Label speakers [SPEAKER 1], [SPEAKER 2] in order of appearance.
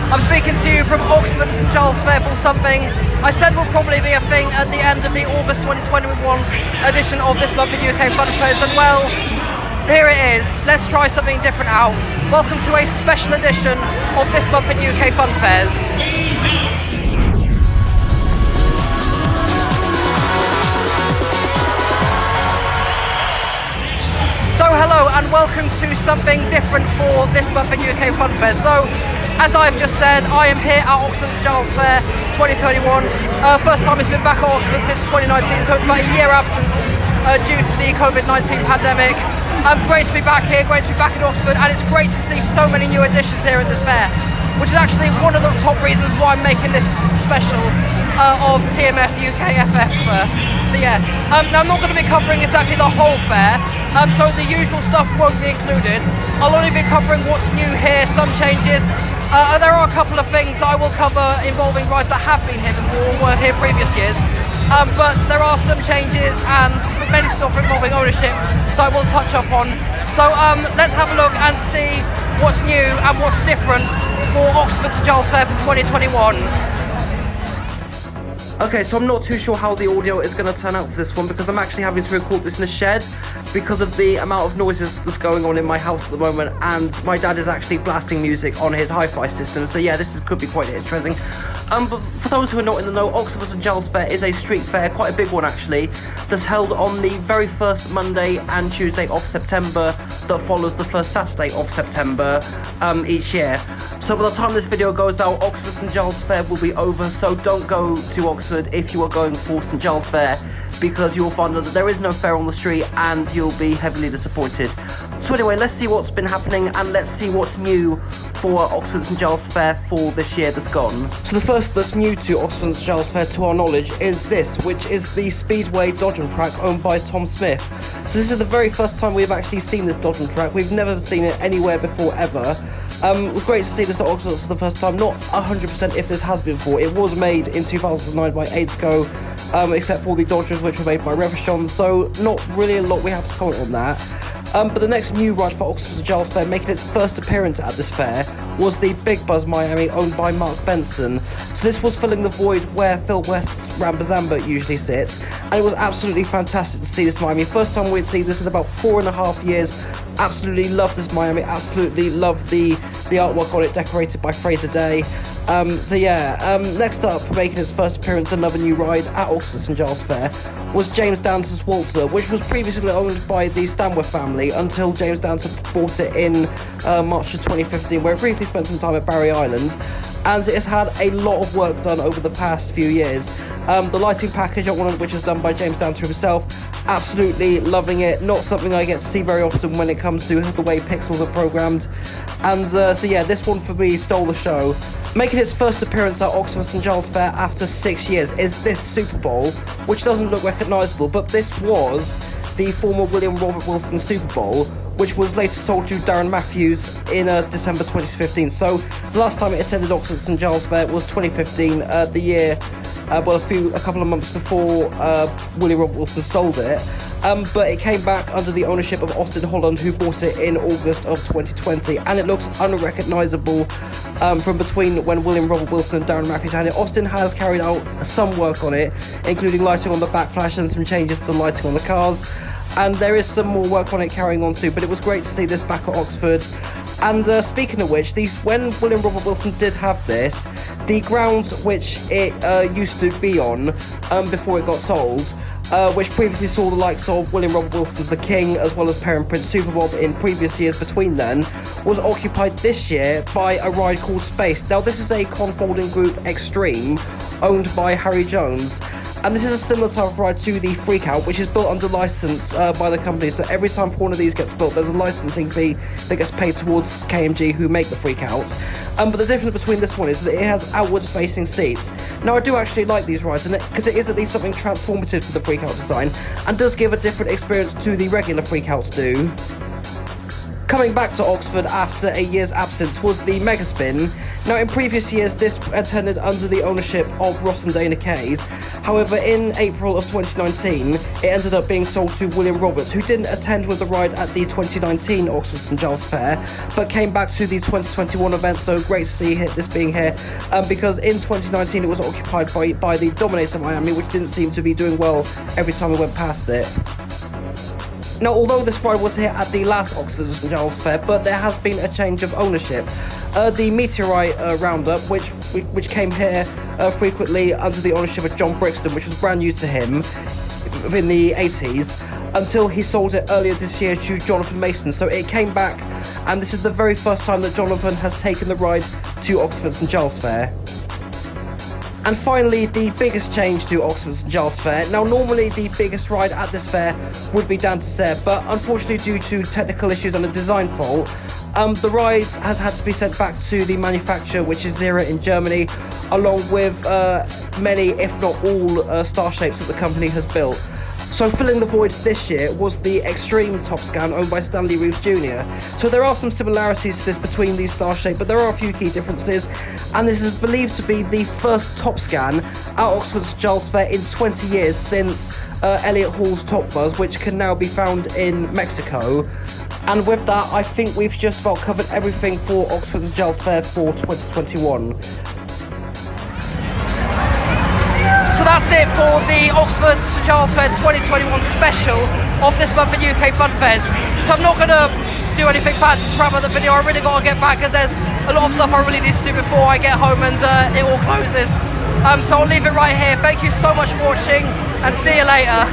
[SPEAKER 1] I'm speaking to you from Oxford St Giles Fair for something I said will probably be a thing at the end of the August 2021 edition of this month in UK Funfairs, and well, here it is. Let's try something different out. Welcome to a special edition of this month in UK Funfairs. So hello and welcome to something different for this month in UK Funfairs. So, as I've just said, I am here at Oxford St Giles Fair 2021. First time it's been back at Oxford since 2019, so it's about a year absence due to the COVID-19 pandemic. Great to be back here, great to be back in Oxford, and it's great to see so many new additions here at this fair, which is actually one of the top reasons why I'm making this special of TMF UK FF. So yeah, now I'm not going to be covering exactly the whole fair, so the usual stuff won't be included. I'll only be covering what's new here, some changes. There are a couple of things that I will cover involving rides that have been here before, were here previous years, but there are some changes and many stuff involving ownership that I will touch up on. So let's have a look and see what's new and what's different for Oxford St Giles Fair for 2021. Okay, so I'm not too sure how the audio is going to turn out for this one because I'm actually having to record this in a shed because of the amount of noises that's going on in my house at the moment, and my dad is actually blasting music on his hi-fi system, so yeah, could be quite interesting. But for those who are not in the know, Oxford St Giles Fair is a street fair, quite a big one actually, that's held on the very first Monday and Tuesday of September that follows the first Saturday of September each year. So by the time this video goes out, Oxford St Giles Fair will be over, so don't go to Oxford if you are going for St Giles Fair, because you will find out that there is no fair on the street and you'll be heavily disappointed. So anyway, let's see what's been happening and let's see what's new for Oxford St Giles Fair for this year that's gone. So the first that's new to Oxford St Giles Fair to our knowledge is this, which is the Speedway Dodgem track owned by Tom Smith. So this is the very first time we've actually seen this Dodgem track. We've never seen it anywhere before ever. It was great to see this at Oxford for the first time. Not 100% if this has been before. It was made in 2009 by Aidsco, except for the Dodgers, which were made by Revachon, so not really a lot we have to comment on that. But the next new ride for Oxford St Giles Fair, making its first appearance at this fair, was the Big Buzz Miami, owned by Mark Benson. So this was filling the void where Phil West's Rambazamba usually sits, and it was absolutely fantastic to see this Miami. First time we'd see this in about 4.5 years. Absolutely love this Miami, absolutely love the artwork on it, decorated by Fraser Day. So yeah, next up, making its first appearance, another new ride at Oxford St Giles Fair, was James Dancer's Waltzer, which was previously owned by the Stanworth family until James Dancer bought it in March of 2015, where it briefly spent some time at Barry Island, and it has had a lot of work done over the past few years. The lighting package on one, which is done by James Dancer himself, absolutely loving it. Not something I get to see very often when it comes to the way pixels are programmed. And so yeah, this one for me stole the show. Making its first appearance at Oxford St Giles Fair after 6 years is this Super Bowl, which doesn't look recognisable, but this was the former William Robert Wilson Super Bowl, which was later sold to Darren Matthews in December 2015. So the last time it attended Oxford St Giles Fair was 2015, the year, a couple of months before William Robert Wilson sold it. But it came back under the ownership of Austin Holland, who bought it in August of 2020, and it looks unrecognisable from between when William Robert Wilson and Darren Matthews had it. Austin has carried out some work on it, including lighting on the backflash and some changes to the lighting on the cars, and there is some more work on it carrying on soon, but it was great to see this back at Oxford. And speaking of which, when William Robert Wilson did have this, the grounds which it used to be on before it got sold, which previously saw the likes of William Robert Wilson's The King, as well as Parent Prince Super Bob in previous years between then, was occupied this year by a ride called Space. Now this is a Confolding Group Extreme, owned by Harry Jones, and this is a similar type of ride to the Freakout, which is built under license by the company. So every time one of these gets built, there's a licensing fee that gets paid towards KMG, who make the Freakouts. But the difference between this one is that it has outwards facing seats. Now I do actually like these rides, because it is at least something transformative to the Freakout design, and does give a different experience to the regular Freakouts do. Coming back to Oxford after a year's absence was the Megaspin. Now, in previous years, this attended under the ownership of Ross and Dana Kays. However, in April of 2019, it ended up being sold to William Roberts, who didn't attend with the ride at the 2019 Oxford St Giles Fair, but came back to the 2021 event. So great to see this being here, because in 2019 it was occupied by the Dominator Miami, which didn't seem to be doing well every time we went past it. Now, although this ride was here at the last Oxford St Giles Fair, but there has been a change of ownership. The Meteorite Roundup, which came here frequently under the ownership of John Brixton, which was brand new to him in the 80s, until he sold it earlier this year to Jonathan Mason. So it came back, and this is the very first time that Jonathan has taken the ride to Oxford St Giles Fair. And finally, the biggest change to Oxford St Giles Fair. Now, normally the biggest ride at this fair would be Dante's Air, but unfortunately due to technical issues and a design fault, the ride has had to be sent back to the manufacturer, which is Zera in Germany, along with many, if not all, star shapes that the company has built. So filling the void this year was the Extreme Top Scan owned by Stanley Reeves Jr. So there are some similarities to this between these star shapes, but there are a few key differences, and this is believed to be the first Top Scan at Oxford St Giles Fair in 20 years since Elliot Hall's Top Buzz, which can now be found in Mexico. And with that, I think we've just about covered everything for Oxford St Giles Fair for 2021. So that's it for the Oxford St Giles Fair 2021 special of this month in UK Funfairs. So I'm not going to do anything fancy to wrap up the video. I really got to get back, because there's a lot of stuff I really need to do before I get home and it all closes. So I'll leave it right here. Thank you so much for watching, and see you later.